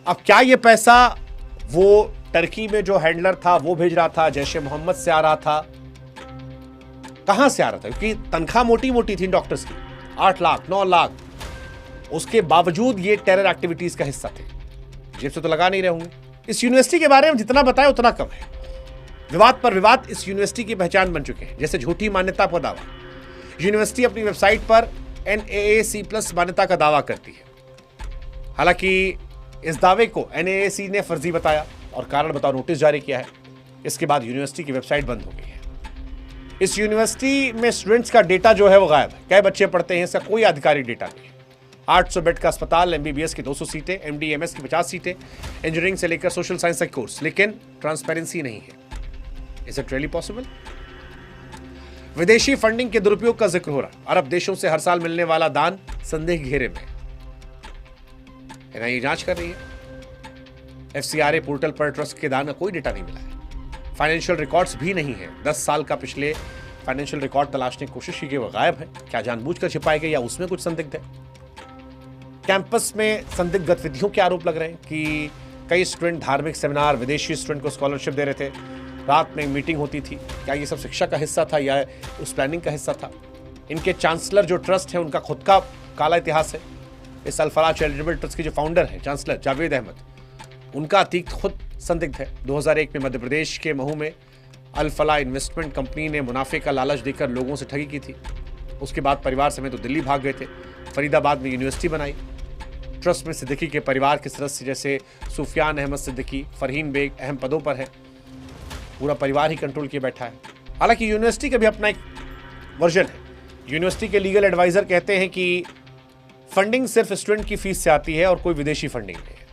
अब क्या ये पैसा वो टर्की में जो हैंडलर था वो भेज रहा था, जैश ए मोहम्मद से आ रहा था, कहां से आ रहा था? क्योंकि तनख्वाह मोटी मोटी थी डॉक्टर्स की, 8 लाख 9 लाख, उसके बावजूद ये टेरर एक्टिविटीज का हिस्सा थे। जेब से तो लगा नहीं रहे होंगे। इस यूनिवर्सिटी के बारे में जितना बताया उतना कम है। विवाद पर विवाद इस यूनिवर्सिटी की पहचान बन चुके हैं, जैसे झूठी मान्यता का दावा। यूनिवर्सिटी अपनी वेबसाइट पर NAAC+ मान्यता का दावा करती है। हालांकि इस दावे को NAAC ने फर्जी बताया और कारण बताओ नोटिस जारी किया है। इसके बाद यूनिवर्सिटी की वेबसाइट बंद हो गई है। इस यूनिवर्सिटी में स्टूडेंट्स का डेटा जो है वो गायब है। कै बच्चे पढ़ते हैं इसका कोई आधिकारिक डेटा नहीं है। 800 बेड का अस्पताल, MBBS की 200 सीटें, MD MS की 50 सीटें, इंजीनियरिंग से लेकर सोशल साइंस का कोर्स, लेकिन ट्रांसपेरेंसी नहीं है। Is it really possible? विदेशी फंडिंग के दुरुपयोग का जिक्र हो रहा। अरब देशों से हर साल मिलने वाला दान संदेह के घेरे में। NIA जांच कर रही है। FCRA पोर्टल पर ट्रस्ट के दान का कोई डेटा नहीं मिला है। फाइनेंशियल रिकॉर्ड्स भी नहीं है। 10 साल का पिछले फाइनेंशियल रिकॉर्ड तलाशने की कोशिश की गई, वो गायब है। क्या जानबूझकर छिपाए गए या उसमें कुछ संदिग्ध है? कैंपस में संदिग्ध गतिविधियों के आरोप लग रहे हैं कि कई स्टूडेंट धार्मिक सेमिनार, विदेशी स्टूडेंट को स्कॉलरशिप दे रहे थे। रात में मीटिंग होती थी। क्या ये सब शिक्षा का हिस्सा था या उस प्लानिंग का हिस्सा था? इनके चांसलर जो ट्रस्ट है उनका खुद का काला इतिहास है। इस अल फलाह चैरिटेबल ट्रस्ट के जो फाउंडर है चांसलर जावेद अहमद, उनका अतीत खुद संदिग्ध है। 2001 में मध्य प्रदेश के महू में अल फलाह इन्वेस्टमेंट कंपनी ने मुनाफे का लालच देकर लोगों से ठगी की थी। उसके बाद परिवार समेत तो दिल्ली भाग गए थे। फरीदाबाद में यूनिवर्सिटी बनाई। ट्रस्ट में सिद्दीकी के परिवार के सदस्य जैसे सुफियान अहमद सिद्दीकी, फरहीन बेग अहम पदों पर है। पूरा परिवार ही कंट्रोल किए बैठा है। हालांकि यूनिवर्सिटी का भी अपना एक वर्जन है। यूनिवर्सिटी के लीगल एडवाइजर कहते हैं कि फंडिंग सिर्फ स्टूडेंट की फीस से आती है और कोई विदेशी फंडिंग नहीं है।